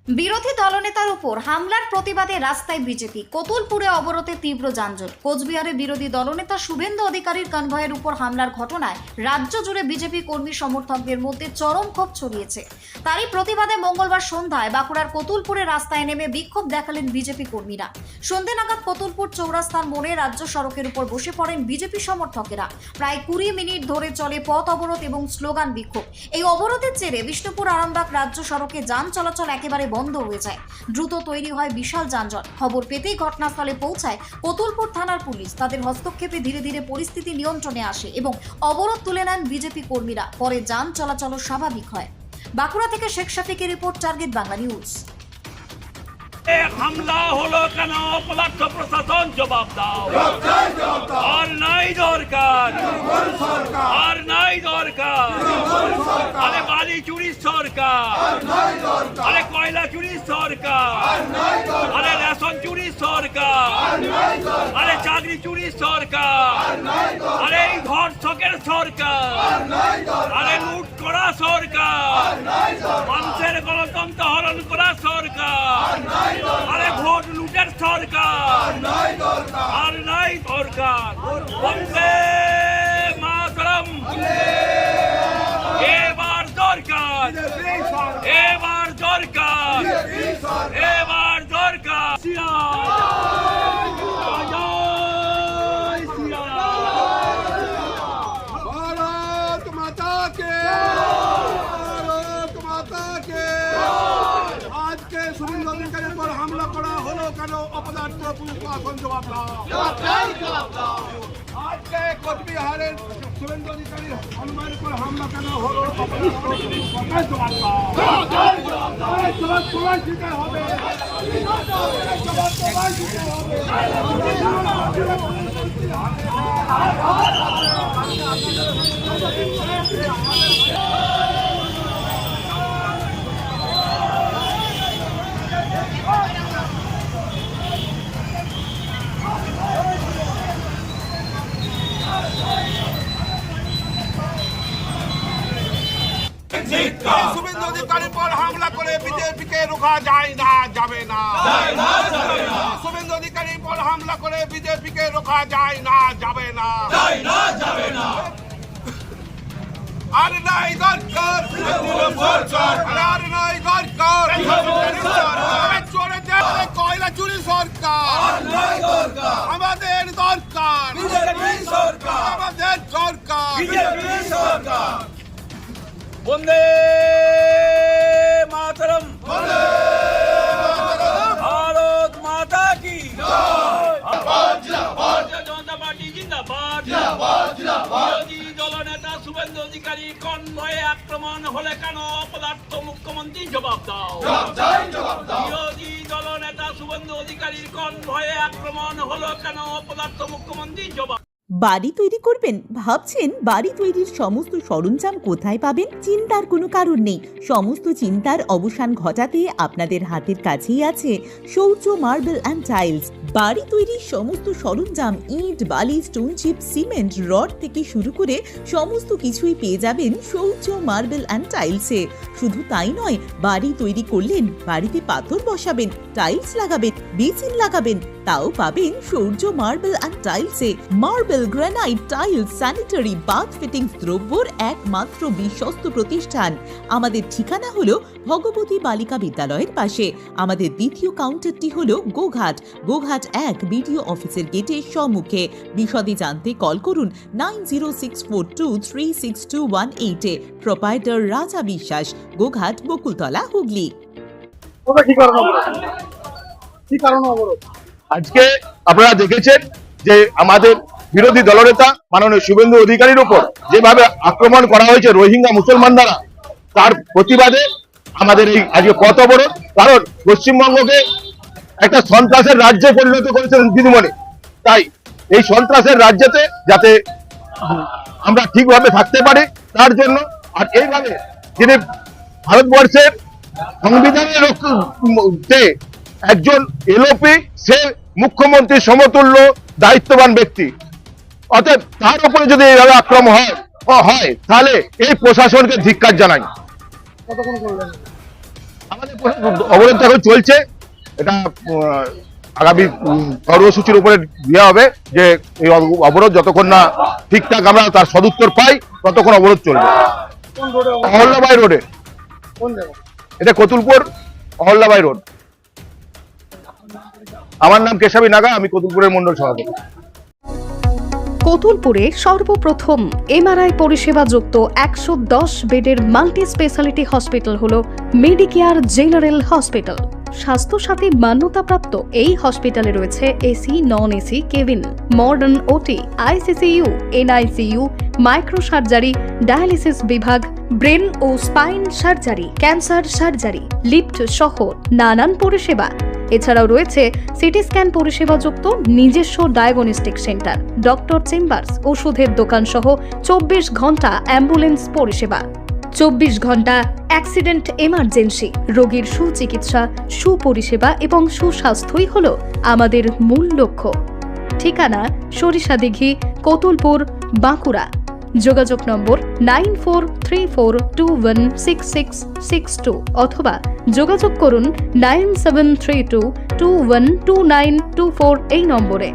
বিরোধী দলনেতার উপর হামলার প্রতিবাদে রাস্তায় বিজেপি। কতুলপুরে অবরোধে তীব্র যানজট। কোচবিহারে বিরোধী দলনেতা শুভেন্দু অধিকারীর কনভয়ের উপর হামলার ঘটনায় রাজ্য জুড়ে বিজেপি কর্মী সমর্থকদের মধ্যে চরম ক্ষোভ ছড়িয়েছে। তারই প্রতিবাদে মঙ্গলবার সন্ধ্যায় বাঁকুড়ার কতুলপুরে রাস্তায় নেমে বিক্ষোভ দেখালেন বিজেপি কর্মীরা। সন্ধ্যে নাগাদ কতুলপুর চৌরাস্তার মোড়ে রাজ্য সড়কের উপর বসে পড়েন বিজেপি সমর্থকেরা। প্রায় 20 মিনিট ধরে চলে পথ অবরোধ এবং স্লোগান বিক্ষোভ। এই অবরোধের জেরে বিষ্ণুপুর আরামবাগ রাজ্য সড়কে যান চলাচল একেবারে বন্ধ হয়ে যায়। দ্রুত তৈরি হয় বিশাল যানজট। খবর পেতেই ঘটনাস্থলে পৌঁছায় কতুলপুর থানার পুলিশ। তাদের হস্তক্ষেপে ধীরে ধীরে পরিস্থিতি নিয়ন্ত্রণে আসে এবং অবরোধ তুলে নেন বিজেপি কর্মীরা। পরে যান চলাচল স্বাভাবিক হয়। বাঁকুড়া থেকে শেখ শাফিকের রিপোর্ট, টার্গেট বাংলা নিউজ। হামলা হলো কেন? পদার্থ প্রশাসন জবাব দাও। আর নাই দরকার, আর নাই দরকার। আরে বালি চুরির সরকার, আরে কয়লা চুরির সরকার, আরে রেশন চুরির সরকার, আরে চাকরি চুরির সরকার, আরে এই ধর্ষকের সরকার, আরে লুট করা সরকার, মানুষের গণতন্ত্র হরণ করা সরকার, আরে ভোট লুটের সরকার, আর নাই দরকার। বন্দে মাতরম, এবার দরকার, এবার দরকার, এবার দরকার। भारत माता के, भारत माता के। आज के शुभेंदु अधिकारी पर हमला करा हलो केन? अपदार्थ प्रशासन जवाब दाओ। आज के कोचबिहारेर शुभेंदु अधिकारी हनुमाনের पर हमला केन हलो? अपदार्थ जवाब दाओ। जवाब দিতে হবে। জবাব দিতে হবে। শুভেন্দু অধিকারীর পর হামলা করে বিজেপিকে রোখা যায় না, যাবে না। শুভেন্দু অধিকারীর পর হামলা করে বিজেপিকে রোখা যায় না, যাবে না। আর নাই দরকার, আর নাই দরকার। চোরে দেশে কয়লা চুরি সরকার, আমাদের দরকার, আমাদের দরকার। বন্দে মাতরম, ভারত মাতা কি জনতা পার্টি জিন্দাবাদ। বিরোধী দলনেতা শুভেন্দু অধিকারী কনভয়ে আক্রমণ হলে কেন? অপদার্থ মুখ্যমন্ত্রী জবাব দাও। বিরোধী দলনেতা শুভেন্দু অধিকারীর কনভয়ে আক্রমণ হলো কেন? অপদার্থ মুখ্যমন্ত্রী জবাব। বাড়ি তৈরি করবেন? ভাবছেন বাড়ি তৈরির সমস্ত সরঞ্জাম কোথায় পাবেন? চিন্তার কোনো কারণ নেই। সমস্ত চিন্তার অবসান ঘটাতে আপনাদের হাতের কাছেই আছে শৌর্য মার্বেল অ্যান্ড টাইলস। বাড়ি তৈরির সমস্ত সরঞ্জাম, ইট, বালি, স্টোন চিপ, সিমেন্ট, রড থেকে শুরু করে সমস্ত কিছুই পেয়ে যাবেন শৌর্য মার্বেল অ্যান্ড টাইলসে। শুধু তাই নয়, বাড়ি তৈরি করলেন, বাড়িতে পাথর বসাবেন, টাইলস লাগাবেন, বেসিন লাগাবেন, তাও পাবেন শৌর্য মার্বেল অ্যান্ড টাইলসে। Marble, granite, tiles, sanitary, bath fittings দ্রব্যর একমাত্র বিশ্বস্ত প্রতিষ্ঠান। আমাদের ঠিকানা হলো ভগবতী বালিকা বিদ্যালয়ের পাশে। আমাদের দ্বিতীয় কাউন্টারটি হলো গোঘাট 1 বিডিও অফিসের গেটের সম্মুখে। বিশদে জানতে কল করুন 9064236218 এ। প্রোপাইটার রাজা বিশ্বাস, গোঘাট, বকুলতলা, হুগলি। আজকে আপনারা দেখেছেন যে আমাদের বিরোধী দলনেতা মাননীয় শুভেন্দু অধিকারীর উপর যেভাবে আক্রমণ করা হয়েছে রোহিঙ্গা মুসলমান দ্বারা, তার প্রতিবাদে আমাদের এই আজকে পথ অবরোধ। কারণ পশ্চিমবঙ্গকে একটা সন্ত্রাসের রাজ্যে পরিণত করেছেন দিদিমণি। তাই এই সন্ত্রাসের রাজ্যেতে যাতে আমরা ঠিকভাবে থাকতে পারি তার জন্য, আর এইভাবে যিনি ভারতবর্ষের সংবিধানের একজন এলওপি, সে মুখ্যমন্ত্রীর সমতুল্য দায়িত্ববান ব্যক্তি, অতএব তার উপরে যদি এইভাবে আক্রমণ হয় তাহলে এই প্রশাসনকে ধিক্কার জানাই। আমাদের অবরোধ এখন চলছে। এটা আগামী কর্মসূচির উপরে দেওয়া হবে যে এই অবরোধ যতক্ষণ না ঠিকঠাক আমরা তার সদুত্তর পাই ততক্ষণ অবরোধ চলবে। অহল্যাবাই রোডে, এটা কতুলপুর অহল্যাবাই রোড। আমার নাম কেশবী নাগা, আমি কতুলপুরের মন্ডল সভাপতি। কতুলপুরে সর্বপ্রথম এমআরআই পরিষেবা যুক্ত 110 বেডের মাল্টি স্পেশালিটি হসপিটাল হল মেডিকেয়ার জেনারেল হসপিটাল। স্বাস্থ্যসাথী মান্যতাপ্রাপ্ত এই হসপিটালে রয়েছে AC, non AC cabin, modern OT, ICCU, NICU, micro surgery, dialysis বিভাগ, ব্রেন ও spine surgery, cancer surgery, lift সহ নানান পরিষেবা। এছাড়াও রয়েছে সিটি স্ক্যান পরিষেবা যুক্ত নিজস্ব ডায়াগনস্টিক সেন্টার, ডক্টর চেম্বার্স, ওষুধের দোকান সহ 24 ঘন্টা অ্যাম্বুলেন্স পরিষেবা। 24 ঘন্টা অ্যাক্সিডেন্ট এমার্জেন্সি, রোগীর সুচিকিৎসা, সুপরিষেবা এবং সুস্বাস্থ্যই হল আমাদের মূল লক্ষ্য। ঠিকানা সরিষাদিঘি, কতুলপুর, বাঁকুড়া। যোগাযোগ নম্বর 9434216662 অথবা যোগাযোগ করুন 9732212924 এই নম্বরে।